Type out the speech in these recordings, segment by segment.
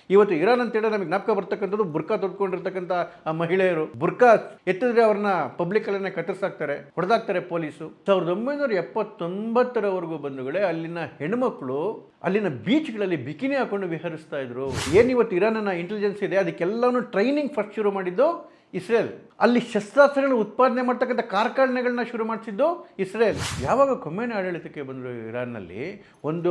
ಇವತ್ತು ಇರಾನ್ ಅಂತೇಳಿ ನಮಗೆ ಜ್ಞಾಪಕ ಬರ್ತಕ್ಕಂಥದ್ದು ಬುರ್ಕಾ ತೊಡ್ಕೊಂಡಿರ್ತಕ್ಕಂಥ ಆ ಮಹಿಳೆಯರು. ಬುರ್ಕಾ ಎತ್ತಿದ್ರೆ ಅವ್ರನ್ನ ಪಬ್ಲಿಕ್ ಅಲ್ಲೇ ಕತ್ತರಿಸಾಕ್ತಾರೆ, ಹೊಡೆದಾಕ್ತಾರೆ ಪೊಲೀಸು. 1979ರವರೆಗೂ ಬಂಧುಗಳೇ ಅಲ್ಲಿನ ಹೆಣ್ಮಕ್ಳು ಅಲ್ಲಿನ ಬೀಚ್ಗಳಲ್ಲಿ ಬಿಕಿನಿ ಹಾಕೊಂಡು ವಿಹರಿಸ್ತಾ ಇದ್ರು. ಏನಿವತ್ತು ಇರಾನ್ನ ಇಂಟೆಲಿಜೆನ್ಸ್ ಇದೆ ಅದಕ್ಕೆಲ್ಲನೂ ಟ್ರೈನಿಂಗ್ ಫಸ್ಟ್ ಶುರು ಮಾಡಿದ್ದು ಇಸ್ರೇಲ್. ಅಲ್ಲಿ ಶಸ್ತ್ರಾಸ್ತ್ರಗಳನ್ನ ಉತ್ಪಾದನೆ ಮಾಡ್ತಕ್ಕಂಥ ಕಾರ್ಖಾನೆಗಳನ್ನ ಶುರು ಮಾಡಿಸಿದ್ದು ಇಸ್ರೇಲ್. ಯಾವಾಗ ಖೊಮೇನಿ ಆಡಳಿತಕ್ಕೆ ಬಂದರು ಇರಾನ್ನಲ್ಲಿ,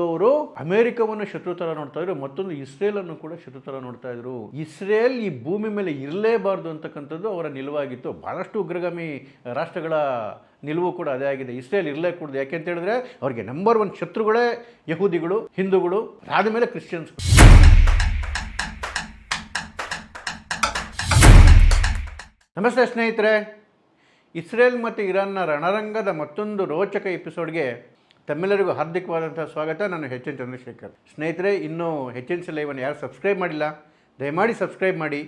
ಅವರು ಅಮೆರಿಕವನ್ನು ಶತ್ರು ಥರ ನೋಡ್ತಾ ಇದ್ರು, ಮತ್ತೊಂದು ಇಸ್ರೇಲನ್ನು ಕೂಡ ಶತ್ರು ಥರ ನೋಡ್ತಾ ಇದ್ರು. ಇಸ್ರೇಲ್ ಈ ಭೂಮಿ ಮೇಲೆ ಇರಲೇಬಾರ್ದು ಅಂತಕ್ಕಂಥದ್ದು ಅವರ ನಿಲುವಾಗಿತ್ತು. ಬಹಳಷ್ಟು ಉಗ್ರಗಾಮಿ ರಾಷ್ಟ್ರಗಳ ನಿಲುವು ಕೂಡ ಅದೇ ಆಗಿದೆ. ಇಸ್ರೇಲ್ ಇರಲೇ ಕೂಡದು. ಯಾಕೆ ಅಂತ ಹೇಳಿದ್ರೆ ಅವರಿಗೆ ನಂಬರ್ 1 ಶತ್ರುಗಳೇ ಯಹೂದಿಗಳು, ಹಿಂದೂಗಳು, ಆದಮೇಲೆ ಕ್ರಿಶ್ಚಿಯನ್ಸ್. ನಮಸ್ತೆ ಸ್ನೇಹಿತರೆ, ಇಸ್ರೇಲ್ ಮತ್ತು ಇರಾನ್ನ ರಣರಂಗದ ಮತ್ತೊಂದು ರೋಚಕ ಎಪಿಸೋಡ್ಗೆ ತಮ್ಮೆಲ್ಲರಿಗೂ ಹಾರ್ದಿಕವಾದಂಥ ಸ್ವಾಗತ. ನಾನು ಎಚ್ ಎನ್ ಚಂದ್ರಶೇಖರ್. ಸ್ನೇಹಿತರೆ, ಇನ್ನೂ HNC ಲೈವನ್ನು ಯಾರು ಸಬ್ಸ್ಕ್ರೈಬ್ ಮಾಡಿಲ್ಲ ದಯಮಾಡಿ ಸಬ್ಸ್ಕ್ರೈಬ್ ಮಾಡಿ.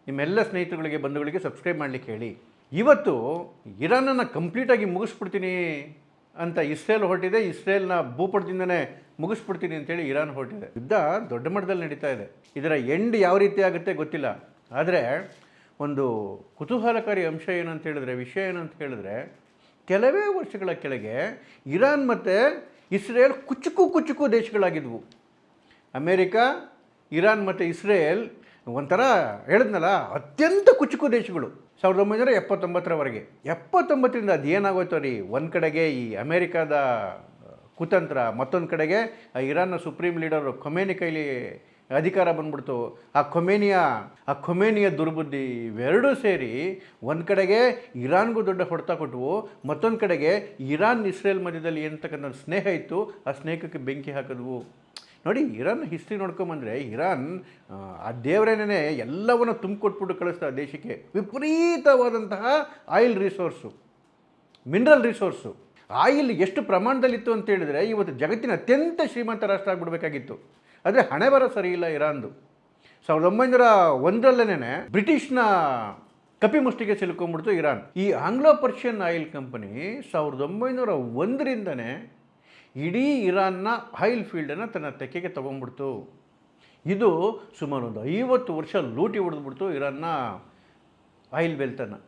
ನಿಮ್ಮೆಲ್ಲ ಸ್ನೇಹಿತರುಗಳಿಗೆ ಬಂಧುಗಳಿಗೆ ಸಬ್ಸ್ಕ್ರೈಬ್ ಮಾಡಲಿಕ್ಕೆ ಹೇಳಿ. ಇವತ್ತು ಇರಾನನ್ನು ಕಂಪ್ಲೀಟಾಗಿ ಮುಗಿಸ್ಬಿಡ್ತೀನಿ ಅಂತ ಇಸ್ರೇಲ್ ಹೊರಟಿದೆ. ಇಸ್ರೇಲ್ನ ಭೂಪಟದಿಂದನೇ ಮುಗಿಸ್ಬಿಡ್ತೀನಿ ಅಂತೇಳಿ ಇರಾನ್ ಹೊರಟಿದೆ. ಯುದ್ಧ ದೊಡ್ಡ ಮಟ್ಟದಲ್ಲಿ ನಡೀತಾ ಇದೆ. ಇದರ ಎಂಡ್ ಯಾವ ರೀತಿ ಆಗುತ್ತೆ ಗೊತ್ತಿಲ್ಲ. ಆದರೆ ಒಂದು ಕುತೂಹಲಕಾರಿ ಅಂಶ ಏನಂತ ಹೇಳಿದ್ರೆ, ವಿಷಯ ಏನಂತ ಹೇಳಿದ್ರೆ, ಕೆಲವೇ ವರ್ಷಗಳ ಕೆಳಗೆ ಇರಾನ್ ಮತ್ತು ಇಸ್ರೇಲ್ ಕುಚುಕು ದೇಶಗಳಾಗಿದ್ವು. ಅಮೇರಿಕಾ, ಇರಾನ್ ಮತ್ತು ಇಸ್ರೇಲ್ ಒಂಥರ ಹೇಳಿದ್ನಲ್ಲ, ಅತ್ಯಂತ ಕುಚುಕು ದೇಶಗಳು 1979ರವರೆಗೆ. 79ರಿಂದ ಅದು ಏನಾಗೋಯ್ತು ರೀ, ಒಂದು ಕಡೆಗೆ ಈ ಅಮೇರಿಕಾದ ಕುತಂತ್ರ, ಮತ್ತೊಂದು ಕಡೆಗೆ ಇರಾನ್ನ ಸುಪ್ರೀಂ ಲೀಡರು ಖೊಮೇನಿ ಕೈಲಿ ಅಧಿಕಾರ ಬಂದ್ಬಿಡ್ತು. ಆ ಖೊಮೇನಿಯ ದುರ್ಬುದ್ಧಿ ಇವೆರಡೂ ಸೇರಿ ಒಂದು ಕಡೆಗೆ ಇರಾನ್ಗೂ ದೊಡ್ಡ ಹೊಡೆತ ಕೊಟ್ಟವು, ಮತ್ತೊಂದು ಕಡೆಗೆ ಇರಾನ್ ಇಸ್ರೇಲ್ ಮಧ್ಯದಲ್ಲಿ ಏನತಕ್ಕಂಥ ಸ್ನೇಹ ಇತ್ತು, ಆ ಸ್ನೇಹಕ್ಕೆ ಬೆಂಕಿ ಹಾಕಿದ್ವು. ನೋಡಿ, ಇರಾನ್ ಹಿಸ್ಟ್ರಿ ನೋಡ್ಕೊಂಬಂದರೆ ಇರಾನ್ ಆ ದೇವರೇನೇ ಎಲ್ಲವನ್ನು ತುಂಬಿಕೊಟ್ಬಿಟ್ಟು ಕಳಿಸ್ತಾ ದೇಶಕ್ಕೆ. ವಿಪರೀತವಾದಂತಹ oil resource, mineral resource. Oil ಎಷ್ಟು ಪ್ರಮಾಣದಲ್ಲಿತ್ತು ಅಂತ ಹೇಳಿದರೆ ಇವತ್ತು ಜಗತ್ತಿನ ಅತ್ಯಂತ ಶ್ರೀಮಂತ ರಾಷ್ಟ್ರ ಆಗಿಬಿಡಬೇಕಾಗಿತ್ತು. ಆದರೆ ಹಣೆ ಬರ ಸರಿ ಇಲ್ಲ ಇರಾನ್ದು. 1901ರಲ್ಲೇ ಬ್ರಿಟಿಷ್ನ ಕಪಿಮುಷ್ಟಿಗೆ ಸಿಲುಕೊಂಡ್ಬಿಡ್ತು ಇರಾನ್. ಈ ಆಂಗ್ಲೋ ಪರ್ಷಿಯನ್ ಆಯಿಲ್ ಕಂಪನಿ 1901ರಿಂದನೇ ಇಡೀ ಇರಾನ್ನ ಆಯಿಲ್ ಫೀಲ್ಡನ್ನು ತನ್ನ ತೆಕ್ಕೆಗೆ ತೊಗೊಂಡ್ಬಿಡ್ತು. ಇದು ಸುಮಾರು ಒಂದು 50 ವರ್ಷ ಲೂಟಿ ಹೊಡೆದ್ಬಿಡ್ತು ಇರಾನ್ನ ಆಯಿಲ್ ವೆಲ್ತನ್ನು.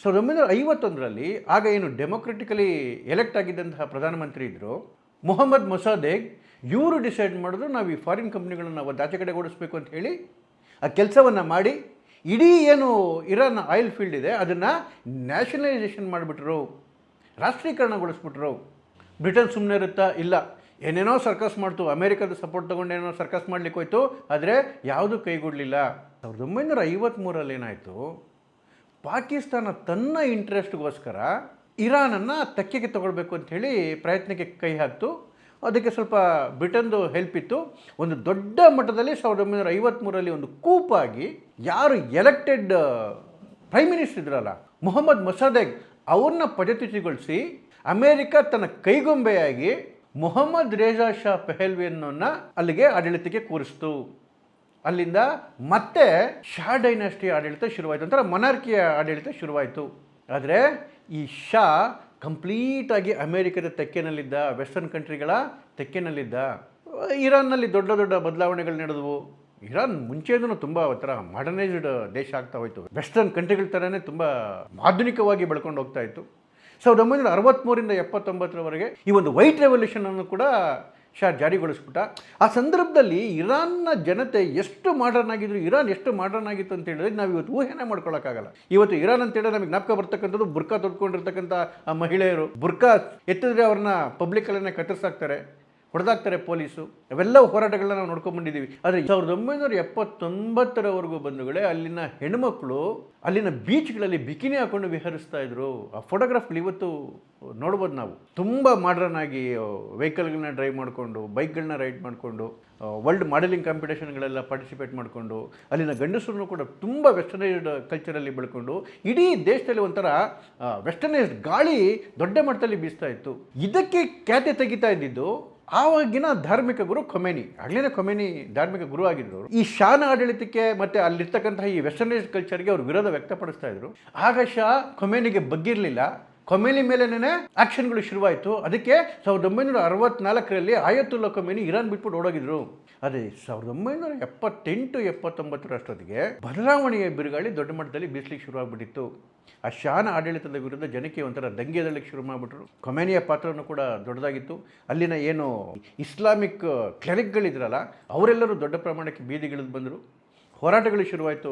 1951ರಲ್ಲಿ ಆಗ ಏನು ಡೆಮೊಕ್ರೆಟಿಕಲಿ ಎಲೆಕ್ಟ್ ಆಗಿದ್ದಂತಹ ಪ್ರಧಾನಮಂತ್ರಿ ಇದ್ದರು ಮೊಹಮ್ಮದ್ ಮೊಸಾದೆಗ್, ಇವರು ಡಿಸೈಡ್ ಮಾಡಿದ್ರು ನಾವು ಈ ಫಾರಿನ್ ಕಂಪ್ನಿಗಳನ್ನು ಒಂದು ಆಚೆ ಕಡೆ ಓಡಿಸ್ಬೇಕು ಅಂತ ಹೇಳಿ ಆ ಕೆಲಸವನ್ನು ಮಾಡಿ ಇಡೀ ಏನು ಇರಾನ್ ಆಯಿಲ್ ಫೀಲ್ಡ್ ಇದೆ ಅದನ್ನು ನ್ಯಾಷನಲೈಸೇಷನ್ ಮಾಡಿಬಿಟ್ರು, ರಾಷ್ಟ್ರೀಕರಣಗೊಳಿಸ್ಬಿಟ್ರು. ಬ್ರಿಟನ್ ಸುಮ್ಮನೆ ಇರುತ್ತಾ? ಇಲ್ಲ, ಏನೇನೋ ಸರ್ಕಸ್ ಮಾಡ್ತು. ಅಮೇರಿಕದ ಸಪೋರ್ಟ್ ತೊಗೊಂಡು ಏನೇನೋ ಸರ್ಕಸ್ ಮಾಡಲಿಕ್ಕೆ ಹೋಯ್ತು, ಆದರೆ ಯಾವುದೂ ಕೈಗೂಡಲಿಲ್ಲ. 1953ರಲ್ಲಿ ಏನಾಯಿತು, ಪಾಕಿಸ್ತಾನ ತನ್ನ ಇಂಟ್ರೆಸ್ಟ್ಗೋಸ್ಕರ ಇರಾನನ್ನು ತೆಕ್ಕೆಗೆ ತಗೊಳ್ಬೇಕು ಅಂಥೇಳಿ ಪ್ರಯತ್ನಕ್ಕೆ ಕೈ ಹಾಕ್ತು. ಅದಕ್ಕೆ ಸ್ವಲ್ಪ ಬ್ರಿಟನ್ದು ಹೆಲ್ಪ್ ಇತ್ತು. ಒಂದು ದೊಡ್ಡ ಮಟ್ಟದಲ್ಲಿ 1953ರಲ್ಲಿ ಒಂದು ಕೂಪಾಗಿ ಯಾರು ಎಲೆಕ್ಟೆಡ್ ಪ್ರೈಮ್ ಮಿನಿಸ್ಟರ್ ಇದ್ರಲ್ಲ ಮೊಹಮ್ಮದ್ ಮೊಸಾದೆಗ್, ಅವ್ರನ್ನ ಪದಚ್ಯುತಿಗೊಳಿಸಿ ಅಮೇರಿಕ ತನ್ನ ಕೈಗೊಂಬೆಯಾಗಿ ಮೊಹಮ್ಮದ್ ರೇಜಾ ಶಾ ಪೆಹಲ್ವಿಯನ್ನನ್ನು ಅಲ್ಲಿಗೆ ಆಡಳಿತಕ್ಕೆ ಕೂರಿಸ್ತು. ಅಲ್ಲಿಂದ ಮತ್ತೆ ಶಾ ಡೈನಾಸ್ಟಿ ಆಡಳಿತ ಶುರುವಾಯಿತು, ಒಂಥರ ಮೊನಾರ್ಕಿಯ ಆಡಳಿತ ಶುರುವಾಯಿತು. ಆದರೆ ಈ ಶಾ ಕಂಪ್ಲೀಟಾಗಿ ಅಮೇರಿಕದ ತೆಕ್ಕೆನಲ್ಲಿದ್ದ, ವೆಸ್ಟರ್ನ್ ಕಂಟ್ರಿಗಳ ತೆಕ್ಕೆನಲ್ಲಿದ್ದ. ಇರಾನ್ನಲ್ಲಿ ದೊಡ್ಡ ದೊಡ್ಡ ಬದಲಾವಣೆಗಳು ನಡೆದವು. ಇರಾನ್ ಮುಂಚೆನೂ ತುಂಬ ಒಂಥರ ಮಾಡರ್ನೈಸ್ಡ್ ದೇಶ ಆಗ್ತಾ ಹೋಯಿತು. ವೆಸ್ಟರ್ನ್ ಕಂಟ್ರಿಗಳ ಥರನೇ ತುಂಬ ಆಧುನಿಕವಾಗಿ ಬೆಳ್ಕೊಂಡು ಹೋಗ್ತಾ ಇತ್ತು. 1963ರಿಂದ 79ರವರೆಗೆ ಈ ಒಂದು ವೈಟ್ ರೆವಲ್ಯೂಷನನ್ನು ಕೂಡ ಶಾ ಜಾರಿಗೊಳಿಸ್ಬಿಟ್ಟ. ಆ ಸಂದರ್ಭದಲ್ಲಿ ಇರಾನ್ನ ಜನತೆ ಎಷ್ಟು ಮಾಡರ್ನ್ ಆಗಿದ್ರು, ಇರಾನ್ ಎಷ್ಟು ಮಾಡರ್ನ್ ಆಗಿತ್ತು ಅಂತ ಹೇಳಿದ್ರೆ ನಾವು ಇವತ್ತು ಊಹೆನೇ ಮಾಡ್ಕೊಳ್ಳೋಕ್ಕಾಗಲ್ಲ. ಇವತ್ತು ಇರಾನ್ ಅಂತೇಳಿ ನಮಗೆ ಜ್ಞಾಪಕ ಬರ್ತಕ್ಕಂಥದ್ದು ಬುರ್ಕಾ ತೊಡ್ಕೊಂಡಿರ್ತಕ್ಕಂಥ ಆ ಮಹಿಳೆಯರು. ಬುರ್ಕಾ ಎತ್ತಿದ್ರೆ ಅವ್ರನ್ನ ಪಬ್ಲಿಕ್ ಅಲ್ಲೇ ಕತ್ತರಿಸಾಕ್ತಾರೆ, ಹೊಡೆದಾಕ್ತಾರೆ ಪೊಲೀಸು. ಅವೆಲ್ಲ ಹೋರಾಟಗಳನ್ನ ನಾವು ನೋಡ್ಕೊಂಡ್ಬಂದಿದ್ದೀವಿ. ಆದರೆ 1979ರವರೆಗೂ ಬಂಧುಗಳೇ ಅಲ್ಲಿನ ಹೆಣ್ಮಕ್ಳು ಅಲ್ಲಿನ ಬೀಚ್ಗಳಲ್ಲಿ ಬಿಕಿನಿ ಹಾಕೊಂಡು ವಿಹರಿಸ್ತಾ ಇದ್ರು. ಆ ಫೋಟೋಗ್ರಾಫ್ಗಳು ಇವತ್ತು ನೋಡ್ಬೋದು ನಾವು. ತುಂಬ ಮಾಡ್ರನ್ ಆಗಿ ವೆಹಿಕಲ್ಗಳನ್ನ ಡ್ರೈವ್ ಮಾಡಿಕೊಂಡು, ಬೈಕ್ಗಳನ್ನ ರೈಡ್ ಮಾಡಿಕೊಂಡು, ವರ್ಲ್ಡ್ ಮಾಡೆಲಿಂಗ್ ಕಾಂಪಿಟೇಷನ್ಗಳೆಲ್ಲ ಪಾರ್ಟಿಸಿಪೇಟ್ ಮಾಡಿಕೊಂಡು, ಅಲ್ಲಿನ ಗಂಡಸರನ್ನು ಕೂಡ ತುಂಬ ವೆಸ್ಟರ್ನೈಸ್ಡ್ ಕಲ್ಚರಲ್ಲಿ ಬೆಳ್ಕೊಂಡು ಇಡೀ ದೇಶದಲ್ಲಿ ಒಂಥರ ವೆಸ್ಟರ್ನೈಸ್ಡ್ ಗಾಳಿ ದೊಡ್ಡ ಮಟ್ಟದಲ್ಲಿ ಬೀಸ್ತಾ ಇತ್ತು. ಇದಕ್ಕೆ ಖ್ಯಾತೆ ತೆಗಿತಾ ಇದ್ದಿದ್ದು ಆವಾಗಿನ ಧಾರ್ಮಿಕ ಗುರು ಖೊಮೇನಿ. ಆಗಲೇ ಖೊಮೇನಿ ಧಾರ್ಮಿಕ ಗುರು ಆಗಿದ್ರು. ಈ ಶಾನ ಆಡಳಿತಕ್ಕೆ ಮತ್ತು ಅಲ್ಲಿರ್ತಕ್ಕಂತಹ ಈ ವೆಸ್ಟರ್ನೈಸ್ಡ್ ಕಲ್ಚರ್ಗೆ ಅವರು ವಿರೋಧ ವ್ಯಕ್ತಪಡಿಸ್ತಾ ಇದ್ರು. ಆಗ ಶಾ ಖೊಮೇನಿಗೆ ಬಗ್ಗಿರಲಿಲ್ಲ. ಖೊಮೇನಿ ಮೇಲೇನೇ ಆಕ್ಷನ್ಗಳು ಶುರುವಾಯಿತು. ಅದಕ್ಕೆ 1964ರಲ್ಲಿ ಆಯತುಲ್ಲಾ ಖೊಮೇನಿ ಇರಾನ್ ಬಿಟ್ಬಿಟ್ಟು ಓಡೋಗಿದ್ರು. ಅದೇ 1978-79 ಅಷ್ಟೊತ್ತಿಗೆ ಬದಲಾವಣೆಯ ಬಿರುಗಾಳಿ ದೊಡ್ಡ ಮಟ್ಟದಲ್ಲಿ ಬೀಸಲಿಕ್ಕೆ ಶುರುವಾಗ್ಬಿಟ್ಟಿತ್ತು. ಆ ಶಾನ ಆಡಳಿತದ ವಿರುದ್ಧ ಜನಕ್ಕೆ ಒಂಥರ ದಂಗೆ ಎದಳಲಿಕ್ಕೆ ಶುರು ಮಾಡಿಬಿಟ್ರು. ಖೊಮೇನಿಯ ಪಾತ್ರನೂ ಕೂಡ ದೊಡ್ಡದಾಗಿತ್ತು. ಅಲ್ಲಿನ ಏನು ಇಸ್ಲಾಮಿಕ್ ಕ್ಲೆರಿಕ್ಗಳಿದ್ರಲ್ಲ ಅವರೆಲ್ಲರೂ ದೊಡ್ಡ ಪ್ರಮಾಣಕ್ಕೆ ಬೀದಿಗಿಳಿದು ಬಂದರು. ಹೋರಾಟಗಳು ಶುರುವಾಯಿತು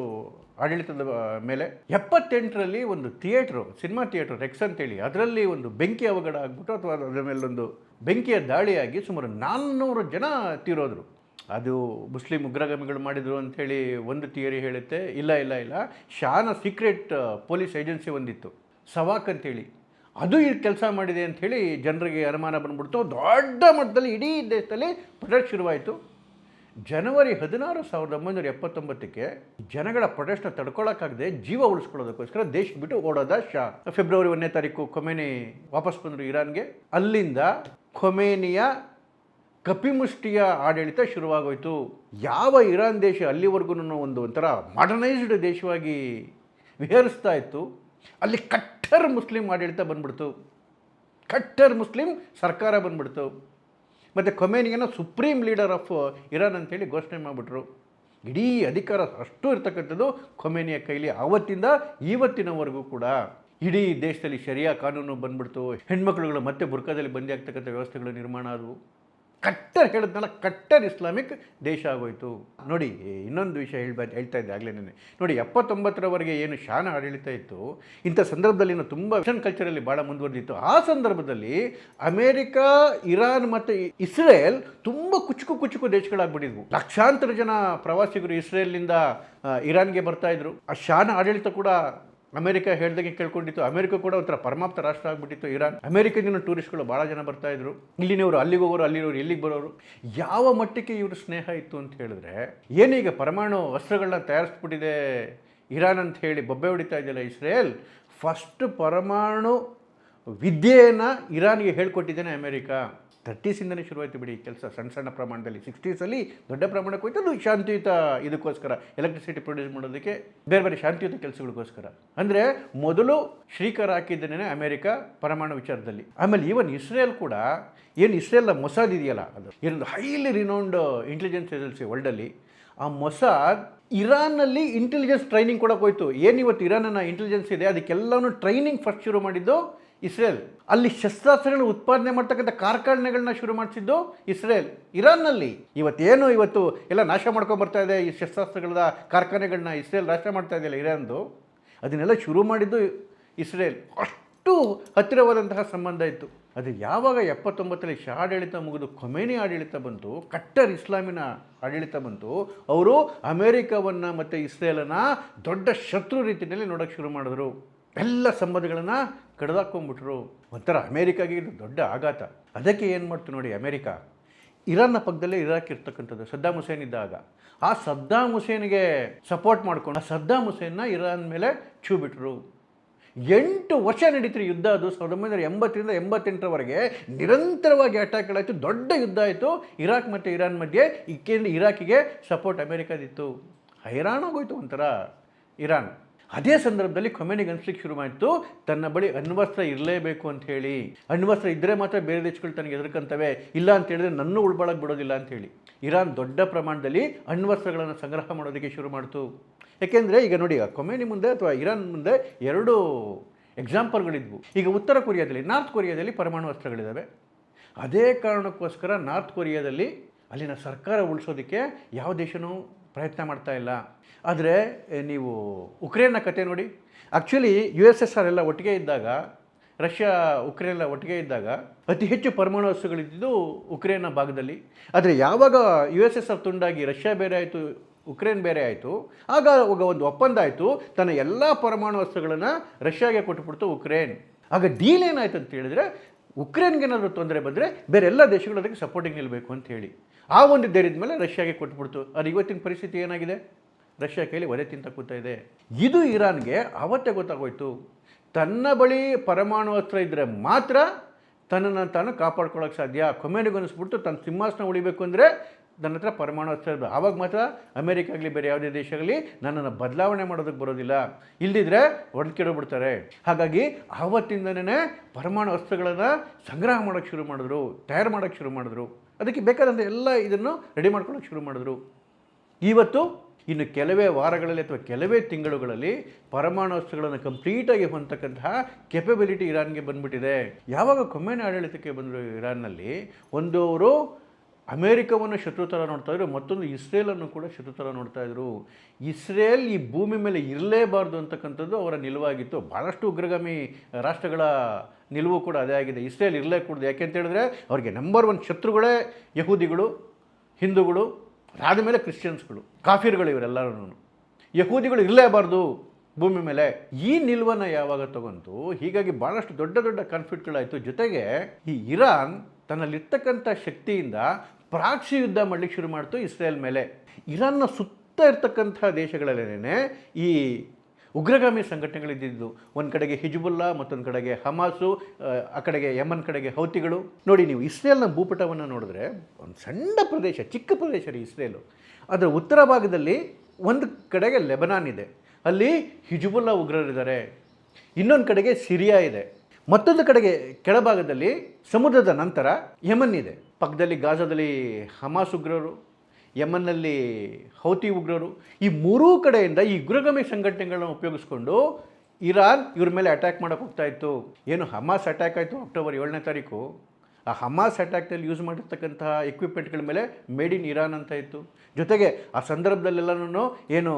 ಆಡಳಿತದ ಮೇಲೆ. 78ರಲ್ಲಿ ಒಂದು ಥಿಯೇಟ್ರು, ಸಿನಿಮಾ ಥಿಯೇಟ್ರು ರೆಕ್ಸ್ ಅಂತೇಳಿ, ಅದರಲ್ಲಿ ಒಂದು ಬೆಂಕಿ ಅವಘಡ ಆಗ್ಬಿಟ್ಟು ಅಥವಾ ಅದರ ಮೇಲೊಂದು ಬೆಂಕಿಯ ದಾಳಿಯಾಗಿ ಸುಮಾರು 400 ಜನ ತೀರೋದ್ರು. ಅದು ಮುಸ್ಲಿಂ ಉಗ್ರಗಾಮಿಗಳು ಮಾಡಿದರು ಅಂಥೇಳಿ ಒಂದು ಥಿಯರಿ ಹೇಳುತ್ತೆ. ಇಲ್ಲ, ಶಾನ ಸೀಕ್ರೆಟ್ ಪೊಲೀಸ್ ಏಜೆನ್ಸಿ ಒಂದಿತ್ತು, ಸವಾಕ್ ಅಂತೇಳಿ, ಅದು ಈ ಕೆಲಸ ಮಾಡಿದೆ ಅಂಥೇಳಿ ಜನರಿಗೆ ಅನುಮಾನ ಬಂದ್ಬಿಡ್ತು. ದೊಡ್ಡ ಮಟ್ಟದಲ್ಲಿ ಇಡೀ ದೇಶದಲ್ಲಿ ಪ್ರೊಟೆಸ್ಟ್ ಶುರುವಾಯಿತು. ಜನವರಿ 16, 1979ಕ್ಕೆ ಜನಗಳ ಪ್ರೊಟೆಸ್ಟ್ನ ತಡ್ಕೊಳ್ಳೋಕ್ಕಾಗದೆ ಜೀವ ಉಳಿಸ್ಕೊಳ್ಳೋದಕ್ಕೋಸ್ಕರ ದೇಶ ಬಿಟ್ಟು ಓಡೋದ ಶಾ. ಫೆಬ್ರವರಿ 1ನೇ ತಾರೀಕು ಖೊಮೇನಿ ವಾಪಸ್ ಬಂದರು ಇರಾನ್ಗೆ. ಅಲ್ಲಿಂದ ಖೊಮೇನಿಯ ಕಪಿಮುಷ್ಟಿಯ ಆಡಳಿತ ಶುರುವಾಗೋಯಿತು. ಯಾವ ಇರಾನ್ ದೇಶ ಅಲ್ಲಿವರೆಗೂ ಒಂಥರ ಮಾಡರ್ನೈಸ್ಡ್ ದೇಶವಾಗಿ ವಿಹರಿಸ್ತಾ ಇತ್ತು, ಅಲ್ಲಿ ಕಟ್ಟರ್ ಮುಸ್ಲಿಂ ಆಡಳಿತ ಬಂದ್ಬಿಡ್ತು, ಕಟ್ಟರ್ ಮುಸ್ಲಿಂ ಸರ್ಕಾರ ಬಂದ್ಬಿಡ್ತು. ಮತ್ತು ಖೊಮೇನಿಯನ್ನು ಸುಪ್ರೀಂ ಲೀಡರ್ ಆಫ್ ಇರಾನ್ ಅಂತೇಳಿ ಘೋಷಣೆ ಮಾಡಿಬಿಟ್ರು. ಇಡೀ ಅಧಿಕಾರ ಅಷ್ಟು ಇರ್ತಕ್ಕಂಥದ್ದು ಖೊಮೇನಿಯ ಕೈಲಿ. ಆವತ್ತಿಂದ ಇವತ್ತಿನವರೆಗೂ ಕೂಡ ಇಡೀ ದೇಶದಲ್ಲಿ ಶರಿಯಾ ಕಾನೂನು ಬಂದ್ಬಿಡ್ತು. ಹೆಣ್ಮಕ್ಳುಗಳು ಮತ್ತೆ ಬುರ್ಕಾದಲ್ಲಿ ಬಂದಿ ಆಗ್ತಕ್ಕಂಥ ವ್ಯವಸ್ಥೆಗಳು ನಿರ್ಮಾಣ ಆದವು. ಕಟ್ಟರ್ ಹೇಳಿದ್ನಲ್ಲ, ಕಟ್ಟರ್ ಇಸ್ಲಾಮಿಕ್ ದೇಶ ಆಗೋಯ್ತು. ನೋಡಿ, ಇನ್ನೊಂದು ವಿಷಯ ಹೇಳ್ತಾ ಇದ್ದೆ ಆಗಲೇ ನೋಡಿ, 79ರವರೆಗೆ ಏನು ಶಾನ ಆಡಳಿತ ಇತ್ತು, ಇಂಥ ಸಂದರ್ಭದಲ್ಲಿ ತುಂಬ ವೆಸ್ಟರ್ನ್ ಕಲ್ಚರಲ್ಲಿ ಭಾಳ ಮುಂದುವರೆದಿತ್ತು. ಆ ಸಂದರ್ಭದಲ್ಲಿ ಅಮೇರಿಕಾ, ಇರಾನ್ ಮತ್ತು ಇಸ್ರೇಲ್ ತುಂಬ ಕುಚುಕು ದೇಶಗಳಾಗ್ಬಿಟ್ಟಿದ್ವು. ಲಕ್ಷಾಂತರ ಜನ ಪ್ರವಾಸಿಗರು ಇಸ್ರೇಲ್ನಿಂದ ಇರಾನ್ಗೆ ಬರ್ತಾಯಿದ್ರು. ಆ ಶಾನ ಆಡಳಿತ ಕೂಡ ಅಮೆರಿಕ ಹೇಳ್ದಂಗೆ ಕೇಳ್ಕೊಂಡಿತ್ತು. ಅಮೆರಿಕ ಕೂಡ ಒಂಥರ ಪರಮಾಪ್ತ ರಾಷ್ಟ್ರ ಆಗಿಬಿಟ್ಟಿತ್ತು ಇರಾನ್. ಅಮೆರಿಕದಿಂದ ಟೂರಿಸ್ಟ್ಗಳು ಭಾಳ ಜನ ಬರ್ತಾಯಿದ್ರು. ಇಲ್ಲಿನವರು ಅಲ್ಲಿಗೆ ಹೋಗೋರು, ಅಲ್ಲಿರೋರು ಎಲ್ಲಿಗೆ ಬರೋರು. ಯಾವ ಮಟ್ಟಕ್ಕೆ ಇವರು ಸ್ನೇಹ ಇತ್ತು ಅಂತ ಹೇಳಿದ್ರೆ, ಏನೀಗ ಪರಮಾಣು ಅಸ್ತ್ರಗಳನ್ನ ತಯಾರಿಸ್ಬಿಟ್ಟಿದೆ ಇರಾನ್ ಅಂತ ಹೇಳಿ ಬೊಬ್ಬೆ ಹೊಡಿತಾ ಇದೆಯಲ್ಲ ಇಸ್ರೇಲ್, ಫಸ್ಟ್ ಪರಮಾಣು ವಿದ್ಯೆಯನ್ನು ಇರಾನ್ಗೆ ಹೇಳ್ಕೊಟ್ಟಿದ್ದೇನೆ ಅಮೆರಿಕ. 30ಸಿಂದನೇ ಶುರುವಾಯಿತು ಬಿಡಿ ಕೆಲಸ, ಸಣ್ಣ ಪ್ರಮಾಣದಲ್ಲಿ. 60ಸಲ್ಲಿ ದೊಡ್ಡ ಪ್ರಮಾಣಕ್ಕೆ ಹೋಯ್ತು. ಅದು ಶಾಂತಿಯುತ ಇದಕ್ಕೋಸ್ಕರ, ಎಲೆಕ್ಟ್ರಿಸಿಟಿ ಪ್ರೊಡ್ಯೂಸ್ ಮಾಡೋದಕ್ಕೆ, ಬೇರೆ ಶಾಂತಿಯುತ ಕೆಲಸಗಳಿಗೋಸ್ಕರ. ಅಂದರೆ ಮೊದಲು ಶ್ರೀಕಾರ ಹಾಕಿದ್ದೇನೆ ಅಮೆರಿಕ ಪರಮಾಣು ವಿಚಾರದಲ್ಲಿ. ಆಮೇಲೆ ಈವನ್ ಇಸ್ರೇಲ್ ಕೂಡ, ಏನು ಇಸ್ರೇಲ್ನ ಮೊಸಾದ್ ಇದೆಯಲ್ಲ, ಅದು ಏನೊಂದು ಹೈಲಿ ರಿನೌಂಡ್ ಇಂಟೆಲಿಜೆನ್ಸ್ ಏಜೆನ್ಸಿ ವರ್ಲ್ಡಲ್ಲಿ. ಆ ಮೊಸಾದ್ ಇರಾನ್ನಲ್ಲಿ ಇಂಟೆಲಿಜೆನ್ಸ್ ಟ್ರೈನಿಂಗ್ ಕೊಡೋಕೆ ಹೋಯ್ತು. ಏನು ಇವತ್ತು ಇರಾನ್ನ ಇಂಟೆಲಿಜೆನ್ಸ್ ಇದೆ, ಅದಕ್ಕೆಲ್ಲವೂ ಟ್ರೈನಿಂಗ್ ಫಸ್ಟ್ ಶುರು ಮಾಡಿದ್ದು ಇಸ್ರೇಲ್. ಅಲ್ಲಿ ಶಸ್ತ್ರಾಸ್ತ್ರಗಳನ್ನ ಉತ್ಪಾದನೆ ಮಾಡ್ತಕ್ಕಂಥ ಕಾರ್ಖಾನೆಗಳನ್ನ ಶುರು ಮಾಡಿಸಿದ್ದು ಇಸ್ರೇಲ್ ಇರಾನ್ನಲ್ಲಿ. ಇವತ್ತು ಎಲ್ಲ ನಾಶ ಮಾಡ್ಕೊಂಡು ಬರ್ತಾ ಇದೆ ಈ ಶಸ್ತ್ರಾಸ್ತ್ರಗಳ ಕಾರ್ಖಾನೆಗಳನ್ನ ಇಸ್ರೇಲ್ ನಾಶ ಮಾಡ್ತಾ ಇದೆಯಲ್ಲ ಇರಾನ್ದು, ಅದನ್ನೆಲ್ಲ ಶುರು ಮಾಡಿದ್ದು ಇಸ್ರೇಲ್. ಅಷ್ಟು ಹತ್ತಿರವಾದಂತಹ ಸಂಬಂಧ ಇತ್ತು. ಅದು ಯಾವಾಗ 79ರಲ್ಲಿ ಶಾ ಆಡಳಿತ ಮುಗಿದು ಖೊಮೇನಿ ಆಡಳಿತ ಬಂತು, ಕಟ್ಟರ್ ಇಸ್ಲಾಮಿನ ಆಡಳಿತ ಬಂತು, ಅವರು ಅಮೇರಿಕವನ್ನು ಮತ್ತು ಇಸ್ರೇಲನ್ನು ದೊಡ್ಡ ಶತ್ರು ರೀತಿಯಲ್ಲಿ ನೋಡೋಕ್ಕೆ ಶುರು ಮಾಡಿದ್ರು. ಎಲ್ಲ ಸಂಬಂಧಗಳನ್ನು ಕಡ್ದಾಕೊಂಡ್ಬಿಟ್ರು. ಒಂಥರ ಅಮೇರಿಕಾಗೆ ಇದು ದೊಡ್ಡ ಆಘಾತ. ಅದಕ್ಕೆ ಏನು ಮಾಡ್ತು ನೋಡಿ, ಅಮೇರಿಕ ಇರಾನ್ನ ಪಕ್ಕದಲ್ಲೇ ಇರಾಕ್ ಇರ್ತಕ್ಕಂಥದ್ದು. ಸದ್ದಾಂ ಹುಸೇನ್ ಇದ್ದಾಗ ಆ ಸದ್ದಾಂ ಹುಸೇನ್ಗೆ ಸಪೋರ್ಟ್ ಮಾಡ್ಕೊಂಡು ಆ ಸದ್ದಾಂ ಹುಸೇನ್ನ ಇರಾನ್ ಮೇಲೆ ಛೂ ಬಿಟ್ರು. 8 ವರ್ಷ ನಡೀತಿರೋ ಯುದ್ಧ ಅದು. 1980ರಿಂದ 88ರವರೆಗೆ ನಿರಂತರವಾಗಿ ಅಟ್ಯಾಕ್ಗಳಾಯಿತು, ದೊಡ್ಡ ಯುದ್ಧ ಆಯಿತು ಇರಾಕ್ ಮತ್ತು ಇರಾನ್ ಮಧ್ಯೆ. ಏಕೆಂದರೆ ಇರಾಕಿಗೆ ಸಪೋರ್ಟ್ ಅಮೇರಿಕಾದಿತ್ತು. ಹೈರಾಣಾಗೋಯ್ತು ಒಂಥರ ಇರಾನ್. ಅದೇ ಸಂದರ್ಭದಲ್ಲಿ ಖೊಮೇನಿಗೆ ಅನಿಸ್ಲಿಕ್ಕೆ ಶುರು ಮಾಡಿತ್ತು, ತನ್ನ ಬಳಿ ಅಣ್ವಸ್ತ್ರ ಇರಲೇಬೇಕು ಅಂತ ಹೇಳಿ. ಅಣ್ವಸ್ತ್ರ ಇದ್ದರೆ ಮಾತ್ರ ಬೇರೆ ದೇಶಗಳು ತನಗೆ ಎದುರ್ಕಂತವೆ, ಇಲ್ಲ ಅಂತ ಹೇಳಿದ್ರೆ ನನ್ನೂ ಉಳ್ಬಾಳಕ್ಕೆ ಬಿಡೋದಿಲ್ಲ ಅಂಥೇಳಿ ಇರಾನ್ ದೊಡ್ಡ ಪ್ರಮಾಣದಲ್ಲಿ ಅಣ್ವಸ್ತ್ರಗಳನ್ನು ಸಂಗ್ರಹ ಮಾಡೋದಕ್ಕೆ ಶುರು ಮಾಡ್ತು. ಯಾಕೆಂದರೆ ಈಗ ನೋಡಿ, ಖೊಮೇನಿ ಮುಂದೆ ಅಥವಾ ಇರಾನ್ ಮುಂದೆ 2 ಎಕ್ಸಾಂಪಲ್ಗಳಿದ್ವು. ಈಗ ಉತ್ತರ ಕೊರಿಯಾದಲ್ಲಿ, ನಾರ್ತ್ ಕೊರಿಯಾದಲ್ಲಿ ಪರಮಾಣು ಅಸ್ತ್ರಗಳಿದ್ದಾವೆ. ಅದೇ ಕಾರಣಕ್ಕೋಸ್ಕರ ನಾರ್ತ್ ಕೊರಿಯಾದಲ್ಲಿ ಅಲ್ಲಿನ ಸರ್ಕಾರ ಉಳಿಸೋದಕ್ಕೆ ಯಾವ ದೇಶನೂ ಪ್ರಯತ್ನ ಮಾಡ್ತಾ ಇಲ್ಲ. ಆದರೆ ನೀವು ಉಕ್ರೇನ್ನ ಕತೆ ನೋಡಿ. ಆ್ಯಕ್ಚುಲಿ USSR ಎಲ್ಲ ಒಟ್ಟಿಗೆ ಇದ್ದಾಗ, ರಷ್ಯಾ ಉಕ್ರೇನ್ ಎಲ್ಲ ಒಟ್ಟಿಗೆ ಇದ್ದಾಗ ಅತಿ ಹೆಚ್ಚು ಪರಮಾಣು ಅಸ್ತ್ರಗಳಿದ್ದು ಉಕ್ರೇನ್ನ ಭಾಗದಲ್ಲಿ. ಆದರೆ ಯಾವಾಗ USSR ತುಂಡಾಗಿ ರಷ್ಯಾ ಬೇರೆ ಆಯಿತು, ಉಕ್ರೇನ್ ಬೇರೆ ಆಯಿತು, ಆಗ ಒಂದು ಒಪ್ಪಂದ ಆಯಿತು, ತನ್ನ ಎಲ್ಲ ಪರಮಾಣು ಅಸ್ತ್ರಗಳನ್ನು ರಷ್ಯಾಗೆ ಕೊಟ್ಟುಬಿಡ್ತು ಉಕ್ರೇನ್. ಆಗ ಡೀಲ್ ಏನಾಯ್ತು ಅಂತ ಹೇಳಿದರೆ, ಉಕ್ರೇನ್ಗೆ ಏನಾದರೂ ತೊಂದರೆ ಬಂದರೆ ಬೇರೆ ಎಲ್ಲ ದೇಶಗಳು ಅದಕ್ಕೆ ಸಪೋರ್ಟಿಂಗ್ ನಿಲ್ಲಬೇಕು ಅಂತ ಹೇಳಿ ಆ ಒಂದು ಧೈರ್ಯದ ಮೇಲೆ ರಷ್ಯಾಗೆ ಕೊಟ್ಬಿಡ್ತು. ಅದು ಇವತ್ತಿನ ಪರಿಸ್ಥಿತಿ ಏನಾಗಿದೆ, ರಷ್ಯಾ ಕೈಲಿ ಒದೆ ತಿಂತ ಕೂತಾ ಇದೆ. ಇದು ಇರಾನ್ಗೆ ಆವತ್ತೇ ಗೊತ್ತಾಗೋಯ್ತು, ತನ್ನ ಬಳಿ ಪರಮಾಣು ಅಸ್ತ್ರ ಇದ್ದರೆ ಮಾತ್ರ ತನ್ನನ್ನು ತಾನು ಕಾಪಾಡ್ಕೊಳ್ಳೋಕೆ ಸಾಧ್ಯ. ಖೊಮೇನಿಗೆ ಅನಿಸ್ಬಿಟ್ಟು ತನ್ನ ಸಿಂಹಾಸನ ಉಳಿಬೇಕು ಅಂದರೆ ನನ್ನ ಹತ್ರ ಪರಮಾಣು ಅಸ್ತ್ರ ಇರಬೇಕು, ಆವಾಗ ಮಾತ್ರ ಅಮೇರಿಕ ಆಗಲಿ ಬೇರೆ ಯಾವುದೇ ದೇಶ ಆಗಲಿ ನನ್ನನ್ನು ಬದಲಾವಣೆ ಮಾಡೋದಕ್ಕೆ ಬರೋದಿಲ್ಲ, ಇಲ್ಲದಿದ್ದರೆ ಹೊಡೆದ್ಕಿಡೋಗ್ಬಿಡ್ತಾರೆ. ಹಾಗಾಗಿ ಆವತ್ತಿಂದನೇ ಪರಮಾಣು ಅಸ್ತ್ರಗಳನ್ನು ಸಂಗ್ರಹ ಮಾಡೋಕ್ಕೆ ಶುರು ಮಾಡಿದ್ರು, ತಯಾರು ಮಾಡೋಕ್ಕೆ ಶುರು ಮಾಡಿದ್ರು. ಅದಕ್ಕೆ ಬೇಕಾದಂಥ ಎಲ್ಲ ಇದನ್ನು ರೆಡಿ ಮಾಡ್ಕೊಳ್ಳೋಕೆ ಶುರು ಮಾಡಿದ್ರು. ಇವತ್ತು ಇನ್ನು ಕೆಲವೇ ವಾರಗಳಲ್ಲಿ ಅಥವಾ ಕೆಲವೇ ತಿಂಗಳುಗಳಲ್ಲಿ ಪರಮಾಣು ಅಸ್ತ್ರಗಳನ್ನು ಕಂಪ್ಲೀಟಾಗಿ ಹೊಂದತಕ್ಕಂತಹ ಕೆಪಬಿಲಿಟಿ ಇರಾನ್ಗೆ ಬಂದ್ಬಿಟ್ಟಿದೆ. ಯಾವಾಗ ಕೊಮ್ಮೇನಿ ಆಡಳಿತಕ್ಕೆ ಬಂದರು ಇರಾನ್ನಲ್ಲಿ, ಒಂದು ಅವರು ಅಮೇರಿಕವನ್ನು ಶತ್ರು ಥರ ನೋಡ್ತಾ ಇದ್ರು, ಮತ್ತೊಂದು ಇಸ್ರೇಲನ್ನು ಕೂಡ ಶತ್ರು ಥರ ನೋಡ್ತಾ ಇದ್ರು. ಇಸ್ರೇಲ್ ಈ ಭೂಮಿ ಮೇಲೆ ಇರಲೇಬಾರ್ದು ಅಂತಕ್ಕಂಥದ್ದು ಅವರ ನಿಲುವಾಗಿತ್ತು. ಭಾಳಷ್ಟು ಉಗ್ರಗಾಮಿ ರಾಷ್ಟ್ರಗಳ ನಿಲುವು ಕೂಡ ಅದೇ ಆಗಿದೆ. ಇಸ್ರೇಲ್ ಇರಲೇ ಕೂಡದು. ಯಾಕೆ ಅಂತ ಹೇಳಿದ್ರೆ ಅವ್ರಿಗೆ ನಂಬರ್ 1 ಶತ್ರುಗಳೇ ಯಹೂದಿಗಳು, ಹಿಂದೂಗಳು, ಅದಾದ ಮೇಲೆ ಕ್ರಿಶ್ಚಿಯನ್ಸ್ಗಳು, ಕಾಫಿರ್ಗಳು, ಇವರೆಲ್ಲರೂ. ಯಹೂದಿಗಳು ಇರಲೇಬಾರ್ದು ಭೂಮಿ ಮೇಲೆ, ಈ ನಿಲುವನ್ನು ಯಾವಾಗ ತಗೊಂತು. ಹೀಗಾಗಿ ಭಾಳಷ್ಟು ದೊಡ್ಡ ದೊಡ್ಡ ಕಾನ್ಫ್ಲಿಕ್ಟ್ಗಳಾಯಿತು. ಜೊತೆಗೆ ಈ ಇರಾನ್ ತನ್ನಲ್ಲಿರ್ತಕ್ಕಂಥ ಶಕ್ತಿಯಿಂದ ಪ್ರಾಕ್ಸಿ ಯುದ್ಧ ಮಾಡಲಿಕ್ಕೆ ಶುರು ಮಾಡ್ತು ಇಸ್ರೇಲ್ ಮೇಲೆ. ಇರಾನ್ನ ಸುತ್ತ ಇರ್ತಕ್ಕಂಥ ದೇಶಗಳಲ್ಲೇನೆ ಈ ಉಗ್ರಗಾಮಿ ಸಂಘಟನೆಗಳಿದ್ದು. ಒಂದು ಕಡೆಗೆ ಹಿಜ್ಬುಲ್ಲಾ, ಮತ್ತೊಂದು ಕಡೆಗೆ ಹಮಾಸು, ಆ ಕಡೆಗೆ ಯಮನ್ ಕಡೆಗೆ ಹೌತಿಗಳು. ನೋಡಿ, ನೀವು ಇಸ್ರೇಲ್ನ ಭೂಪಟವನ್ನು ನೋಡಿದ್ರೆ ಒಂದು ಸಣ್ಣ ಪ್ರದೇಶ, ಚಿಕ್ಕ ಪ್ರದೇಶ ರೀ ಇಸ್ರೇಲು. ಅದರ ಉತ್ತರ ಭಾಗದಲ್ಲಿ ಒಂದು ಕಡೆಗೆ ಲೆಬನಾನ್ ಇದೆ, ಅಲ್ಲಿ ಹಿಜ್ಬುಲ್ಲಾ ಉಗ್ರರಿದ್ದಾರೆ. ಇನ್ನೊಂದು ಕಡೆಗೆ ಸಿರಿಯಾ ಇದೆ. ಮತ್ತೊಂದು ಕಡೆಗೆ ಕೆಳಭಾಗದಲ್ಲಿ ಸಮುದ್ರದ ನಂತರ ಯಮನ್ ಇದೆ. ಪಕ್ಕದಲ್ಲಿ ಗಾಜಾದಲ್ಲಿ ಹಮಾಸ್ ಉಗ್ರರು, ಯಮನ್ನಲ್ಲಿ ಹೌತಿ ಉಗ್ರರು. ಈ ಮೂರೂ ಕಡೆಯಿಂದ ಈ ಉಗ್ರಗಾಮಿ ಸಂಘಟನೆಗಳನ್ನ ಉಪಯೋಗಿಸ್ಕೊಂಡು ಇರಾನ್ ಇವ್ರ ಮೇಲೆ ಅಟ್ಯಾಕ್ ಮಾಡೋಕೆ ಹೋಗ್ತಾ ಇತ್ತು. ಏನು ಹಮಾಸ್ ಅಟ್ಯಾಕ್ ಆಯಿತು ಅಕ್ಟೋಬರ್ 7ನೇ ತಾರೀಕು. ಆ ಹಮಾಸ್ ಅಟ್ಯಾಕ್ನಲ್ಲಿ ಯೂಸ್ ಮಾಡಿರ್ತಕ್ಕಂತಹ ಎಕ್ವಿಪ್ಮೆಂಟ್ಗಳ ಮೇಲೆ ಮೇಡ್ ಇನ್ ಇರಾನ್ ಅಂತ ಇತ್ತು. ಜೊತೆಗೆ ಆ ಸಂದರ್ಭದಲ್ಲೆಲ್ಲನೂ ಏನು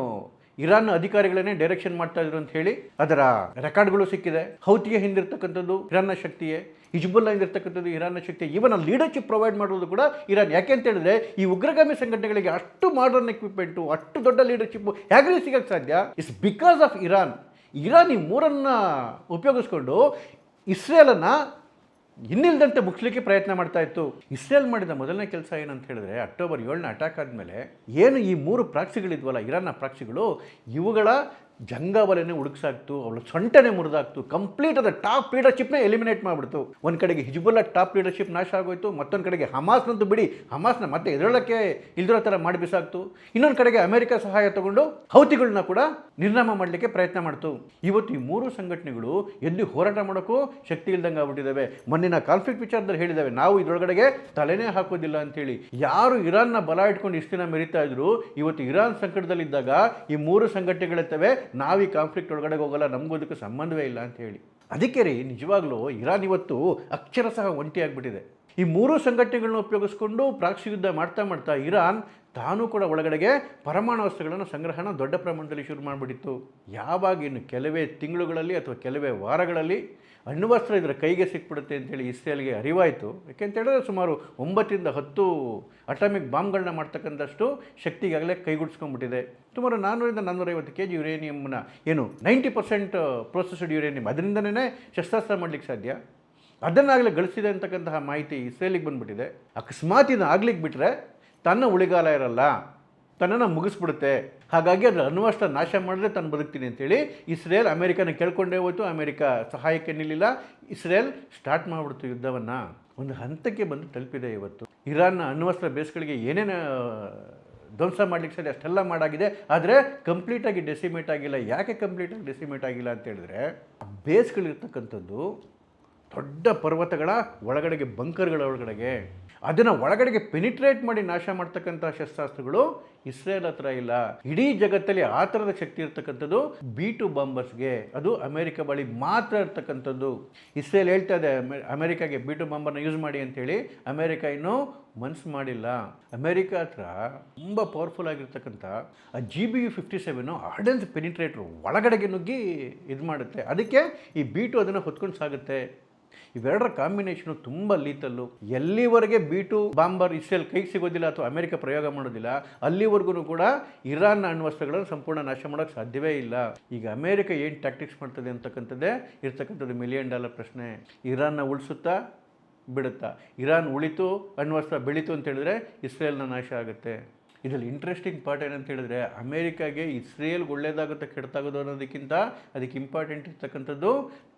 ಇರಾನ್ ಅಧಿಕಾರಿಗಳನ್ನೇ ಡೈರೆಕ್ಷನ್ ಮಾಡ್ತಾ ಇದ್ರು ಅಂತ ಹೇಳಿ ಅದರ ರೆಕಾರ್ಡ್ಗಳು ಸಿಕ್ಕಿದೆ. ಹೌತಿಗೆ ಹಿಂದಿರ್ತಕ್ಕಂಥದ್ದು ಇರಾನ್ನ ಶಕ್ತಿಯೇ, ಹಿಜ್ಬುಲ್ಲಾ ಹಿಂದಿರ್ತಕ್ಕಂಥದ್ದು ಇರಾನ್ನ ಶಕ್ತಿ. ಇವನ್ ಲೀಡರ್ಶಿಪ್ ಪ್ರೊವೈಡ್ ಮಾಡೋದು ಕೂಡ ಇರಾನ್. ಯಾಕೆ ಅಂತ ಹೇಳಿದ್ರೆ ಈ ಉಗ್ರಗಾಮಿ ಸಂಘಟನೆಗಳಿಗೆ ಅಷ್ಟು ಮಾಡರ್ನ್ ಎಕ್ವಿಪ್ಮೆಂಟು, ಅಷ್ಟು ದೊಡ್ಡ ಲೀಡರ್ಶಿಪ್ ಹೇಗೆ ಸಿಗಕ್ಕೆ ಸಾಧ್ಯ? It's because of Iran. Iran ಈ ಮೂರನ್ನು ಉಪಯೋಗಿಸ್ಕೊಂಡು ಇಸ್ರೇಲನ್ನು ಇನ್ನಿಲ್ಲದಂತೆ ಮುಗಿಸ್ಲಿಕ್ಕೆ ಪ್ರಯತ್ನ ಮಾಡ್ತಾ ಇತ್ತು. ಇಸ್ರೇಲ್ ಮಾಡಿದ ಮೊದಲನೇ ಕೆಲಸ ಏನಂತ ಹೇಳಿದ್ರೆ, ಅಕ್ಟೋಬರ್ 7ನ ಅಟ್ಯಾಕ್ ಆದಮೇಲೆ ಏನು ಈ 3 ಪ್ರಾಕ್ಸಿಗಳಿದ್ವಲ್ಲ, ಇರಾನ್ನ ಪ್ರಾಕ್ಸಿಗಳು, ಇವುಗಳ ಜಂಗಾವಲೆನೇ ಉಡುಕ್ಸಾಕ್ತು, ಅವಳು ಸೊಂಟನೆ ಮುರಿದಾಕ್ತು. ಕಂಪ್ಲೀಟ್ ಅದ ಟಾಪ್ ಲೀಡರ್ಶಿಪ್ನೇ ಎಲಿಮಿನೇಟ್ ಮಾಡಿಬಿಡ್ತು. ಒಂದು ಕಡೆಗೆ ಹಿಜ್ಬುಲ್ಲಾ ಟಾಪ್ ಲೀಡರ್ಶಿಪ್ ನಾಶ ಆಗೋಯ್ತು, ಮತ್ತೊಂದು ಕಡೆಗೆ ಹಮಾಸ್ನಂತೂ ಬಿಡಿ, ಹಮಾಸ್ನ ಮತ್ತೆ ಎದುರಳಕ್ಕೆ ಇಲ್ದಿರೋ ಥರ ಮಾಡಿ ಬಿಸಾಕ್ತು. ಇನ್ನೊಂದು ಕಡೆಗೆ ಅಮೆರಿಕ ಸಹಾಯ ತಗೊಂಡು ಹೌತಿಗಳನ್ನ ಕೂಡ ನಿರ್ನಾಮ ಮಾಡಲಿಕ್ಕೆ ಪ್ರಯತ್ನ ಮಾಡ್ತು. ಇವತ್ತು ಈ 3 ಸಂಘಟನೆಗಳು ಎದ್ದು ಹೋರಾಟ ಮಾಡೋಕ್ಕೂ ಶಕ್ತಿ ಇಲ್ದಂಗೆ ಆಗ್ಬಿಟ್ಟಿದ್ದಾವೆ. ಮೊನ್ನಿನ ಕಾನ್ಫ್ಲಿಕ್ಟ್ ವಿಚಾರದಲ್ಲಿ ಹೇಳಿದ್ದಾವೆ, ನಾವು ಇದರೊಳಗಡೆಗೆ ತಲೆನೇ ಹಾಕೋದಿಲ್ಲ ಅಂತೇಳಿ. ಯಾರು ಇರಾನ್ನ ಬಲ ಇಟ್ಕೊಂಡು ಇಷ್ಟು ದಿನ ಮೆರಿತಾ ಇದ್ರು, ಇವತ್ತು ಇರಾನ್ ಸಂಕಟದಲ್ಲಿದ್ದಾಗ ಈ 3 ಸಂಘಟನೆಗಳಿರ್ತವೆ, ನಾವು ಈ ಕಾನ್ಫ್ಲಿಕ್ಟ್ ಒಳಗಡೆ ಹೋಗಲ್ಲ, ನಮಗೂ ಅದಕ್ಕೆ ಸಂಬಂಧವೇ ಇಲ್ಲ ಅಂತ ಹೇಳಿ. ಅದಕ್ಕೆ ರೀ ನಿಜವಾಗ್ಲೂ ಇರಾನ್ ಇವತ್ತು ಅಕ್ಷರಶಃ ಒಂಟಿ ಆಗಿಬಿಟ್ಟಿದೆ. ಈ 3 ಸಂಘಟನೆಗಳನ್ನ ಉಪಯೋಗಿಸ್ಕೊಂಡು ಪ್ರಾಕ್ಸಿ ಯುದ್ಧ ಮಾಡ್ತಾ ಮಾಡ್ತಾ ಇರಾನ್ ತಾನೂ ಕೂಡ ಒಳಗಡೆಗೆ ಪರಮಾಣು ಅಸ್ತ್ರಗಳನ್ನು ಸಂಗ್ರಹಣ ದೊಡ್ಡ ಪ್ರಮಾಣದಲ್ಲಿ ಶುರು ಮಾಡಿಬಿಟ್ಟಿತ್ತು. ಯಾವಾಗ ಇನ್ನು ಕೆಲವೇ ತಿಂಗಳುಗಳಲ್ಲಿ ಅಥವಾ ಕೆಲವೇ ವಾರಗಳಲ್ಲಿ ಅಣ್ವಸ್ತ್ರ ಇದರ ಕೈಗೆ ಸಿಕ್ಬಿಡುತ್ತೆ ಅಂತೇಳಿ ಇಸ್ರೇಲ್ಗೆ ಅರಿವಾಯಿತು. ಯಾಕೆಂತೇಳಿದ್ರೆ ಸುಮಾರು 9ರಿಂದ 10 ಅಟಾಮಿಕ್ ಬಾಂಬ್ಗಳನ್ನ ಮಾಡ್ತಕ್ಕಂಥಷ್ಟು ಶಕ್ತಿಗಾಗಲೇ ಕೈಗೂಡಿಸ್ಕೊಂಡ್ಬಿಟ್ಟಿದೆ. ಸುಮಾರು 400ರಿಂದ 450 kg ಯುರೇನಿಯಮ್ನ, ಏನು 90% ಪ್ರೊಸೆಸ್ಡ್ ಯುರೇನಿಯಂ, ಅದರಿಂದನೇ ಶಸ್ತ್ರಾಸ್ತ್ರ ಮಾಡಲಿಕ್ಕೆ ಸಾಧ್ಯ, ಅದನ್ನಾಗಲೇ ಗಳಿಸಿದೆ ಅಂತಕ್ಕಂತಹ ಮಾಹಿತಿ ಇಸ್ರೇಲಿಗೆ ಬಂದುಬಿಟ್ಟಿದೆ. ಅಕಸ್ಮಾತ್ ಇದನ್ನು ಆಗ್ಲಿಕ್ಕೆ ಬಿಟ್ಟರೆ ತನ್ನ ಉಳಿಗಾಲ ಇರಲ್ಲ, ತನ್ನನ್ನು ಮುಗಿಸ್ಬಿಡುತ್ತೆ. ಹಾಗಾಗಿ ಅದರ ಅಣ್ವಸ್ತ್ರ ನಾಶ ಮಾಡಿದ್ರೆ ತಾನು ಬದುಕ್ತೀನಿ ಅಂತೇಳಿ ಇಸ್ರೇಲ್ ಅಮೆರಿಕನ ಕೇಳ್ಕೊಂಡೇ ಹೋಯ್ತು. ಅಮೆರಿಕ ಸಹಾಯಕ್ಕೆ ನಿಲ್ಲಿಲ್ಲ. ಇಸ್ರೇಲ್ ಸ್ಟಾರ್ಟ್ ಮಾಡಿಬಿಡ್ತು ಯುದ್ಧವನ್ನು. ಒಂದು ಹಂತಕ್ಕೆ ಬಂದು ತಲುಪಿದೆ ಇವತ್ತು. ಇರಾನ್ನ ಅಣ್ವಸ್ತ್ರ ಬೇಸ್ಗಳಿಗೆ ಏನೇನು ಧ್ವಂಸ ಮಾಡಲಿಕ್ಕೆ ಸರಿ ಅಷ್ಟೆಲ್ಲ ಮಾಡಾಗಿದೆ, ಆದರೆ ಕಂಪ್ಲೀಟಾಗಿ ಡೆಸಿಮೇಟ್ ಆಗಿಲ್ಲ. ಯಾಕೆ ಕಂಪ್ಲೀಟಾಗಿ ಡೆಸಿಮೇಟ್ ಆಗಿಲ್ಲ ಅಂತ ಹೇಳಿದ್ರೆ, ಬೇಸ್ಗಳಿರ್ತಕ್ಕಂಥದ್ದು ದೊಡ್ಡ ಪರ್ವತಗಳ ಒಳಗಡೆಗೆ, ಬಂಕರ್ಗಳ ಒಳಗಡೆಗೆ, ಅದನ್ನು ಒಳಗಡೆಗೆ ಪೆನಿಟ್ರೇಟ್ ಮಾಡಿ ನಾಶ ಮಾಡ್ತಕ್ಕಂಥ ಶಸ್ತ್ರಾಸ್ತ್ರಗಳು ಇಸ್ರೇಲ್ ಹತ್ರ ಇಲ್ಲ. ಇಡೀ ಜಗತ್ತಲ್ಲಿ ಆ ಥರದ ಶಕ್ತಿ ಇರ್ತಕ್ಕಂಥದ್ದು B2 ಬಾಂಬರ್ಸ್ಗೆ, ಅದು ಅಮೆರಿಕ ಬಳಿ ಮಾತ್ರ ಇರ್ತಕ್ಕಂಥದ್ದು. ಇಸ್ರೇಲ್ ಹೇಳ್ತಾ ಇದೆ ಅಮೆರಿಕಾಗೆ B2 ಬಾಂಬರ್ನ ಯೂಸ್ ಮಾಡಿ ಅಂತೇಳಿ. ಅಮೆರಿಕ ಇನ್ನೂ ಮನ್ಸು ಮಾಡಿಲ್ಲ. ಅಮೆರಿಕ ಹತ್ರ ತುಂಬ ಪವರ್ಫುಲ್ ಆಗಿರ್ತಕ್ಕಂಥ ಆ GBU-57 ಆರ್ಡೆನ್ಸ್ ಪೆನಿಟ್ರೇಟ್ರು ಒಳಗಡೆಗೆ ನುಗ್ಗಿ ಇದು ಮಾಡುತ್ತೆ. ಅದಕ್ಕೆ ಈ B2 ಅದನ್ನು ಹೊತ್ಕೊಂಡು ಸಾಗುತ್ತೆ. ಇವೆರಡರ ಕಾಂಬಿನೇಷನು ತುಂಬ ಲೀತಲ್ಲು. ಎಲ್ಲಿವರೆಗೆ B2 ಬಾಂಬರ್ ಇಸ್ರೇಲ್ ಕೈಗೆ ಸಿಗೋದಿಲ್ಲ ಅಥವಾ ಅಮೆರಿಕ ಪ್ರಯೋಗ ಮಾಡೋದಿಲ್ಲ, ಅಲ್ಲಿವರೆಗೂ ಕೂಡ ಇರಾನ್ನ ಅಣ್ವಸ್ತ್ರಗಳನ್ನು ಸಂಪೂರ್ಣ ನಾಶ ಮಾಡೋಕ್ಕೆ ಸಾಧ್ಯವೇ ಇಲ್ಲ. ಈಗ ಅಮೆರಿಕ ಏನು ಟ್ಯಾಕ್ಟಿಕ್ಸ್ ಮಾಡ್ತದೆ ಅಂತಕ್ಕಂಥದ್ದೇ ಇರ್ತಕ್ಕಂಥದ್ದು $1 ಮಿಲಿಯನ್ ಪ್ರಶ್ನೆ. ಇರಾನ್ನ ಉಳಿಸುತ್ತಾ ಬಿಡುತ್ತಾ? ಇರಾನ್ ಉಳಿತು, ಅಣ್ವಸ್ತ್ರ ಬೆಳೀತು ಅಂತ ಹೇಳಿದ್ರೆ ಇಸ್ರೇಲ್ನ ನಾಶ ಆಗುತ್ತೆ. ಇದರಲ್ಲಿ ಇಂಟ್ರೆಸ್ಟಿಂಗ್ ಪಾರ್ಟ್ ಏನಂತ ಹೇಳಿದ್ರೆ, ಅಮೇರಿಕಾಗೆ ಇಸ್ರೇಲ್ಗೆ ಒಳ್ಳೇದಾಗುತ್ತೆ ಕೆಡ್ತಾಗೋದು ಅನ್ನೋದಕ್ಕಿಂತ ಅದಕ್ಕೆ ಇಂಪಾರ್ಟೆಂಟ್ ಇರ್ತಕ್ಕಂಥದ್ದು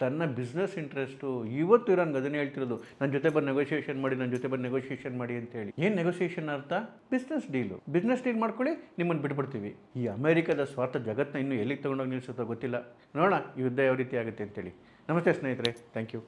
ತನ್ನ ಬಿಸ್ನೆಸ್ ಇಂಟ್ರೆಸ್ಟು. ಇವತ್ತು ಇರಾನ್ಗೆ ಅದನ್ನೇ ಹೇಳ್ತಿರೋದು, ನನ್ನ ಜೊತೆ ಬಂದು ನೆಗೋಷಿಯೇಷನ್ ಮಾಡಿ, ನನ್ನ ಜೊತೆ ಬಂದು ನೆಗೋಷಿಯೇಷನ್ ಮಾಡಿ ಅಂತೇಳಿ. ಏನು ನೆಗೋಷಿಯೇಷನ್ ಅರ್ಥ? Business deal. ಬಿಸ್ನೆಸ್ ಡೀಲ್ ಮಾಡ್ಕೊಳ್ಳಿ, ನಿಮ್ಮನ್ನು ಬಿಟ್ಬಿಡ್ತೀವಿ. ಈ ಅಮೇರಿಕದ ಸ್ವಾರ್ಥ ಜಗತ್ತನ್ನ ಇನ್ನೂ ಎಲ್ಲಿಗೆ ತೊಗೊಂಡೋಗಿ ನಿಲ್ಲಿಸುತ್ತೋ ಗೊತ್ತಿಲ್ಲ. ನೋಡೋಣ ಈ ಯುದ್ಧ ಯಾವ ರೀತಿ ಆಗುತ್ತೆ ಅಂತೇಳಿ. ನಮಸ್ತೆ ಸ್ನೇಹಿತರೆ, ಥ್ಯಾಂಕ್ ಯು.